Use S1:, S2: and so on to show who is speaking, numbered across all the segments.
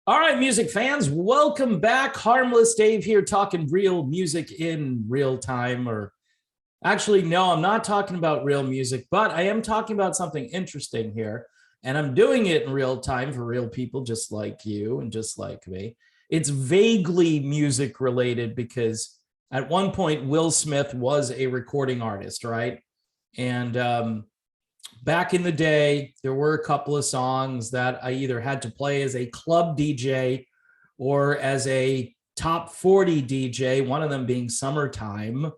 S1: All right, music fans, welcome back. Harmless Dave here talking real music in real time. Or actually, no, I'm not talking about real music, but I am talking about something interesting here. And I'm doing it in real time for real people just like you and just like me. It's vaguely music related because at one point, Will Smith was a recording artist, right? And back in the day, there were a couple of songs that I either had to play as a club DJ or as a top 40 DJ, one of them being Summertime.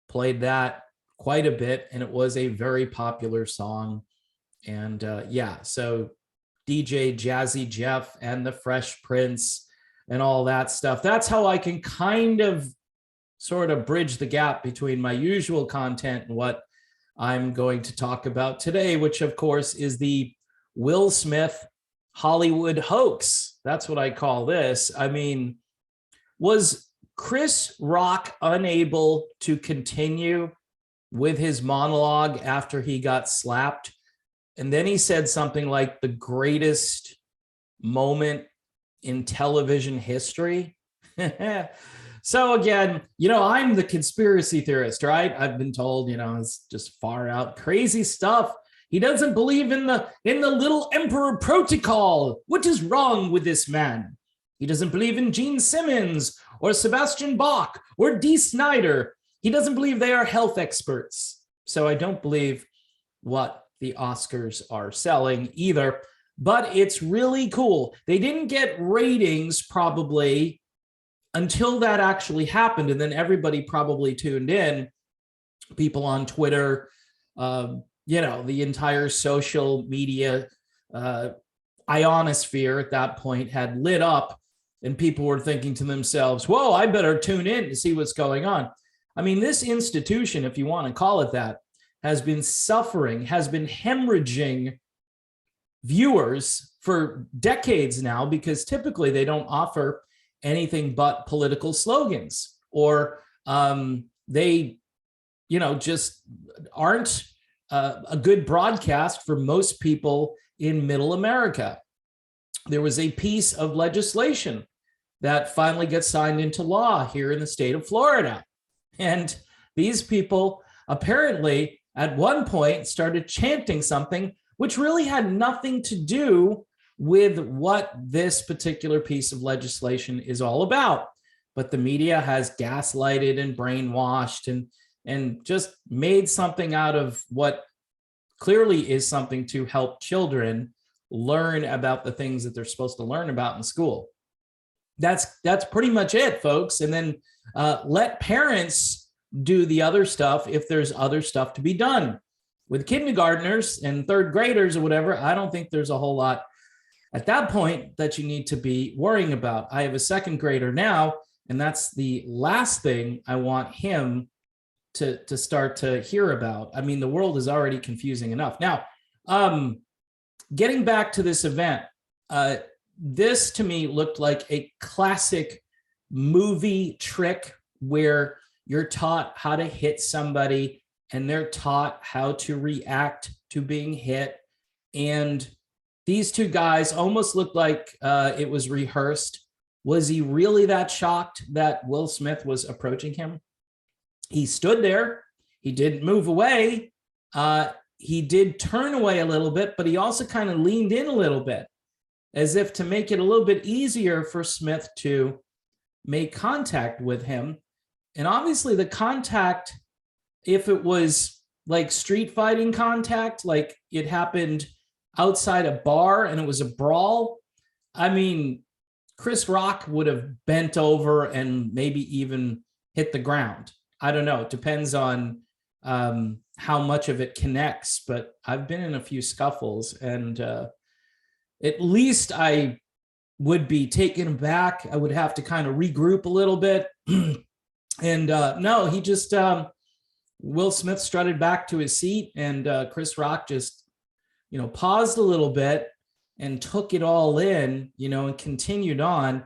S1: Played that quite a bit, and it was a very popular song. And yeah, so DJ Jazzy Jeff and the Fresh Prince and all that stuff. That's how I can kind of sort of bridge the gap between my usual content and what I'm going to talk about today, which of course is the Will Smith Hollywood hoax. That's what I call this. I mean, was Chris Rock unable to continue with his monologue after he got slapped? And then he said something like the greatest moment in television history. So again, I'm the conspiracy theorist, right? I've been told, it's just far out crazy stuff. He doesn't believe in the little emperor protocol. What is wrong with this man? He doesn't believe in Gene Simmons or Sebastian Bach or Dee Snider. He doesn't believe they are health experts. So I don't believe what the Oscars are selling either, but it's really cool. They didn't get ratings probably until that actually happened. And then everybody probably tuned in, people on Twitter, the entire social media ionosphere at that point had lit up, and people were thinking to themselves, whoa, I better tune in to see what's going on. I mean, this institution, if you want to call it that, has been suffering, has been hemorrhaging viewers for decades now, because typically they don't offer anything but political slogans, or they just aren't a good broadcast for most people in middle America. There was a piece of legislation that finally gets signed into law here in the state of Florida, and these people apparently at one point started chanting something which really had nothing to do with what this particular piece of legislation is all about. But the media has gaslighted and brainwashed and just made something out of what clearly is something to help children learn about the things that they're supposed to learn about in school. That's pretty much it, folks. And then let parents do the other stuff if there's other stuff to be done. With kindergartners and third graders or whatever, I don't think there's a whole lot at that point that you need to be worrying about. I have a second grader now, and that's the last thing I want him to start to hear about. I mean, the world is already confusing enough. Now, getting back to this event, this to me looked like a classic movie trick where you're taught how to hit somebody and they're taught how to react to being hit. And these two guys almost looked like it was rehearsed. Was he really that shocked that Will Smith was approaching him? He stood there. He didn't move away. He did turn away a little bit, but he also kind of leaned in a little bit, as if to make it a little bit easier for Smith to make contact with him. And obviously the contact, if it was like street fighting contact, like it happened outside a bar and it was a brawl, I mean, Chris Rock would have bent over and maybe even hit the ground. I don't know. It depends on how much of it connects, but I've been in a few scuffles, and at least I would be taken aback. I would have to kind of regroup a little bit. And no, he just, Will Smith strutted back to his seat, and Chris Rock just, paused a little bit and took it all in, and continued on,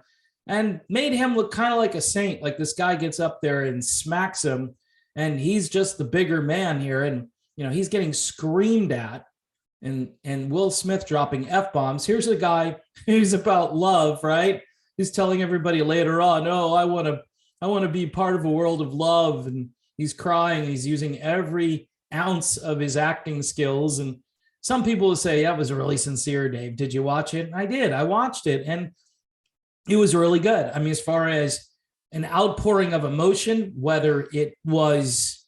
S1: and made him look kind of like a saint. Like this guy gets up there and smacks him, and he's just the bigger man here. And, he's getting screamed at. and Will Smith dropping F-bombs. Here's a guy who's about love, right? He's telling everybody later on, oh, I want to be part of a world of love. And he's crying. He's using every ounce of his acting skills. And some people will say, that was really sincere, Dave. Did you watch it? I did. I watched it. And it was really good. I mean, as far as an outpouring of emotion, whether it was,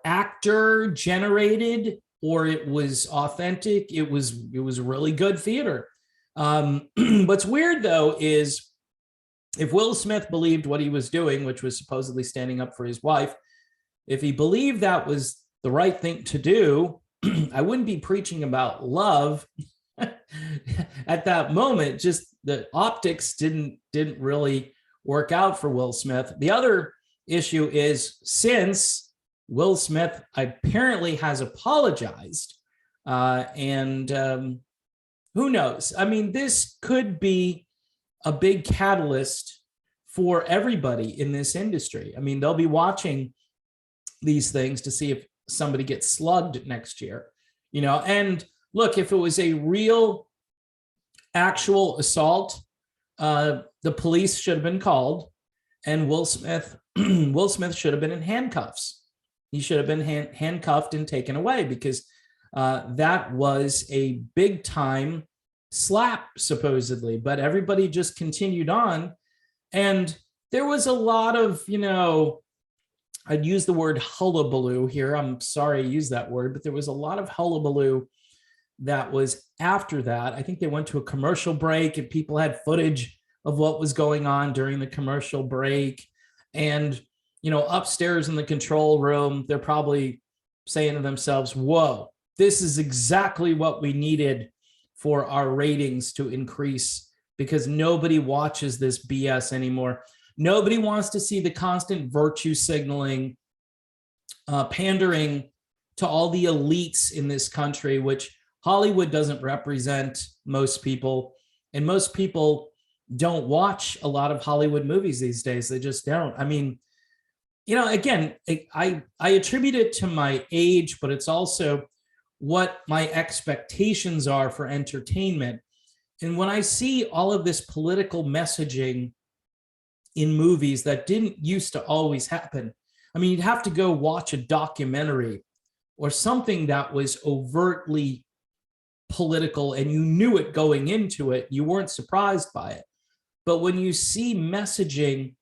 S1: actor generated or it was authentic, it was really good theater. What's weird, though, is if Will Smith believed what he was doing, which was supposedly standing up for his wife, if he believed that was the right thing to do, I wouldn't be preaching about love at that moment. Just the optics didn't really work out for Will Smith. The other issue is, since Will Smith apparently has apologized, and who knows? I mean, this could be a big catalyst for everybody in this industry. I mean, they'll be watching these things to see if somebody gets slugged next year, and look, if it was a real actual assault, the police should have been called, and Will Smith should have been in handcuffs. He should have been handcuffed and taken away, because that was a big time slap, supposedly. But everybody just continued on. And there was a lot of, I'd use the word hullabaloo here. I'm sorry I used that word, but there was a lot of hullabaloo that was after that. I think they went to a commercial break and people had footage of what was going on during the commercial break. And, upstairs in the control room, they're probably saying to themselves, whoa, this is exactly what we needed for our ratings to increase, because nobody watches this BS anymore. Nobody wants to see the constant virtue signaling, pandering to all the elites in this country, which Hollywood doesn't represent most people. And most people don't watch a lot of Hollywood movies these days. They just don't. I mean, again, I attribute it to my age, but it's also what my expectations are for entertainment. And when I see all of this political messaging in movies that didn't used to always happen, I mean, you'd have to go watch a documentary or something that was overtly political and you knew it going into it, you weren't surprised by it. But when you see messaging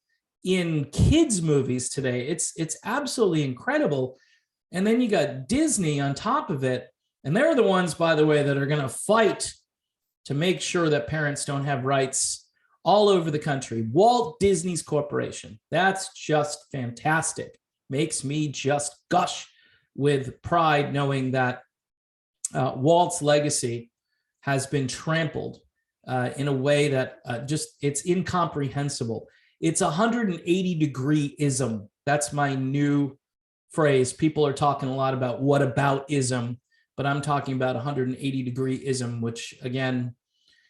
S1: in kids' movies today, it's absolutely incredible. And then you got Disney on top of it. And they're the ones, by the way, that are going to fight to make sure that parents don't have rights all over the country. Walt Disney's Corporation. That's just fantastic. Makes me just gush with pride knowing that Walt's legacy has been trampled in a way that it's incomprehensible. It's 180-degree-ism. That's my new phrase. People are talking a lot about whataboutism, but I'm talking about 180-degree-ism, which, again,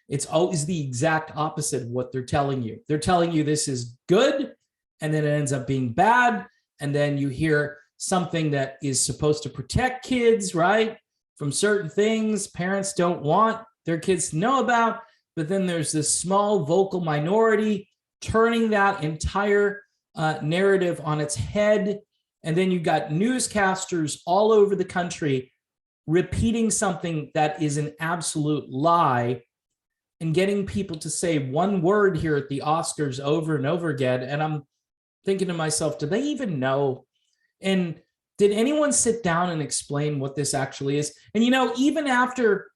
S1: it's always the exact opposite of what they're telling you. They're telling you this is good, and then it ends up being bad, and then you hear something that is supposed to protect kids, right, from certain things parents don't want their kids to know about, but then there's this small vocal minority turning that entire narrative on its head. And then you've got newscasters all over the country repeating something that is an absolute lie and getting people to say one word here at the Oscars over and over again. And I'm thinking to myself, do they even know? And did anyone sit down and explain what this actually is? And, even after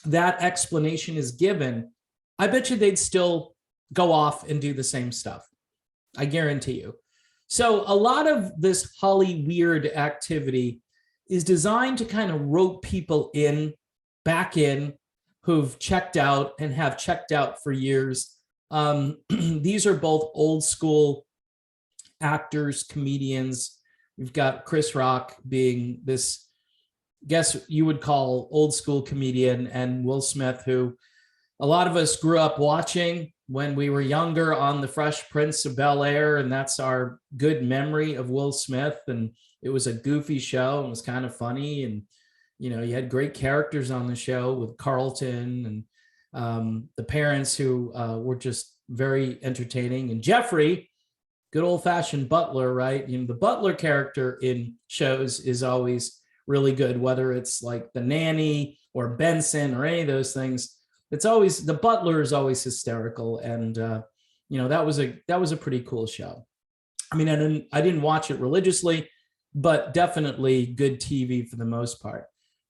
S1: that explanation is given, I bet you they'd still go off and do the same stuff. I guarantee you. So a lot of this Holly weird activity is designed to kind of rope people back in, who've checked out and have checked out for years. These are both old school actors, comedians. We've got Chris Rock being this, guess you would call old school comedian, and Will Smith, who a lot of us grew up watching when we were younger on The Fresh Prince of Bel-Air, and that's our good memory of Will Smith. And it was a goofy show. It was kind of funny, and You know, you had great characters on the show with Carlton and the parents who were just very entertaining. And Jeffrey, good old fashioned Butler, right? You know, the Butler character in shows is always really good, whether it's like the nanny or Benson or any of those things. It's always, the Butler is always hysterical. And, you know, that was a pretty cool show. I mean, I didn't watch it religiously, but definitely good TV for the most part.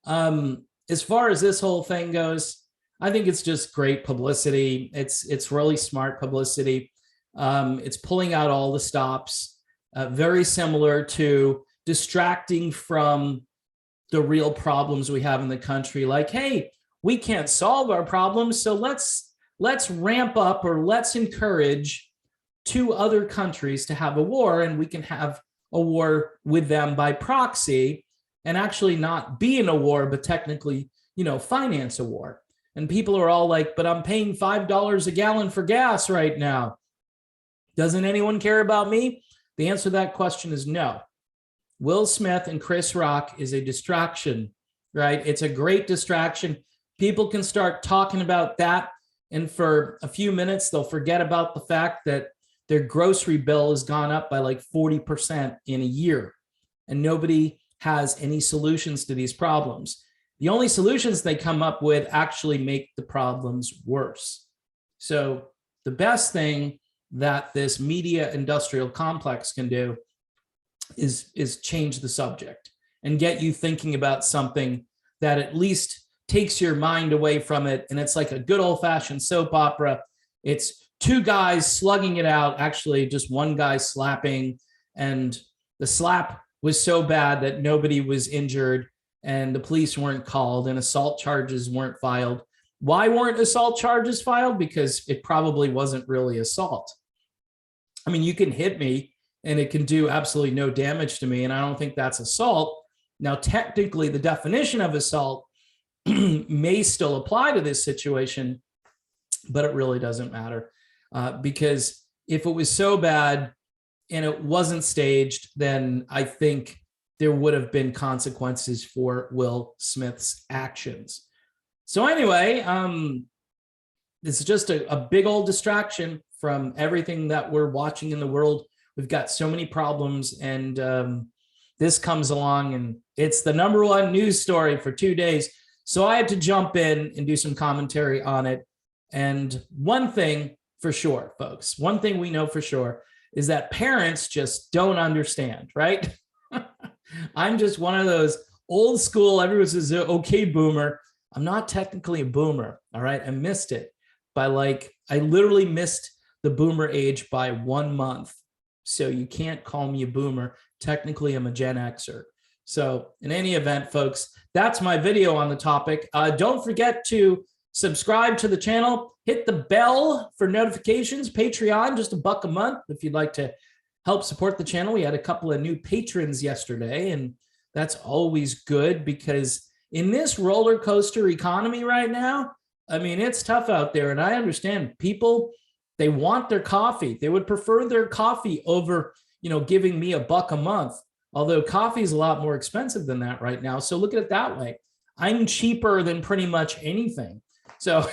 S1: As far as this whole thing goes, I think it's just great publicity. It's really smart publicity. It's pulling out all the stops, very similar to distracting from the real problems we have in the country. Like, hey, we can't solve our problems, so let's ramp up, or let's encourage 2 other countries to have a war, and we can have a war with them by proxy, and actually not be in a war, but technically, you know, finance a war. And people are all like, but I'm paying $5 a gallon for gas right now. Doesn't anyone care about me? The answer to that question is no. Will Smith and Chris Rock is a distraction, right? It's a great distraction. People can start talking about that, and for a few minutes, they'll forget about the fact that their grocery bill has gone up by like 40% in a year, and nobody has any solutions to these problems. The only solutions they come up with actually make the problems worse. So the best thing that this media industrial complex can do is change the subject and get you thinking about something that at least takes your mind away from it. And it's like a good old-fashioned soap opera. It's 2 guys slugging it out, actually just one guy slapping, and the slap was so bad that nobody was injured, and the police weren't called, and assault charges weren't filed. Why weren't assault charges filed? Because it probably wasn't really assault. I mean, you can hit me and it can do absolutely no damage to me, and I don't think that's assault. Now, technically, the definition of assault may still apply to this situation, but it really doesn't matter, because if it was so bad and it wasn't staged, then I think there would have been consequences for Will Smith's actions. So anyway, this is just a big old distraction from everything that we're watching in the world. We've got so many problems, and this comes along, and it's the #1 news story for 2 days. So I had to jump in and do some commentary on it. And one thing for sure, folks, one thing we know for sure is that parents just don't understand, right? I'm just one of those old school, everyone says, okay, boomer. I'm not technically a boomer, all right? I missed it by I literally missed the boomer age by 1 month. So you can't call me a boomer. Technically, I'm a Gen Xer. So in any event, folks, that's my video on the topic. Don't forget to subscribe to the channel, hit the bell for notifications, Patreon, just $1 a month if you'd like to help support the channel. We had a couple of new patrons yesterday, and that's always good, because in this roller coaster economy right now, I mean, it's tough out there, and I understand people, they want their coffee. They would prefer their coffee over, you know, giving me $1 a month, although coffee is a lot more expensive than that right now. So look at it that way. I'm cheaper than pretty much anything. So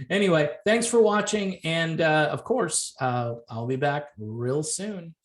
S1: anyway, thanks for watching. And of course, I'll be back real soon.